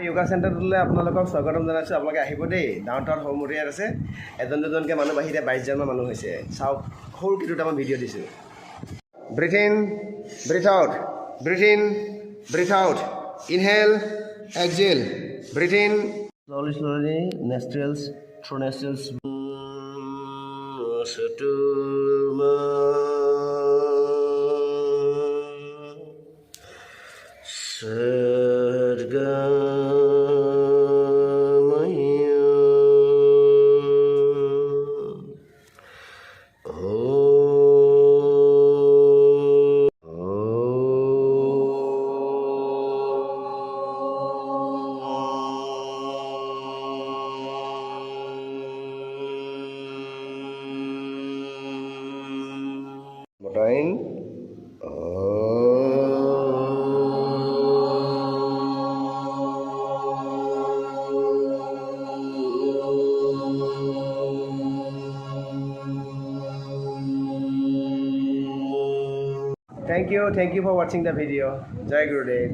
যোগা চেণ্টাৰটোলৈ আপোনালোকক স্বাগতম জনাইছোঁ। আপোনালোকে আহিব দেই। ডাউনটাউন সৌমুৰীয়াত আছে। এজন দুজনকৈ মানুহ বাহিৰে 22জনমান মানুহ হৈছে। চাওক, সৰুকৈ দুটামান ভিডিঅ' দিছোঁ। Breath in, breath out, breath in, breath out, inhale, exhale, breath in, slowly, slowly, nostrils, through nostrils. Motoin. Thank you for watching the video. Jai Gurudev.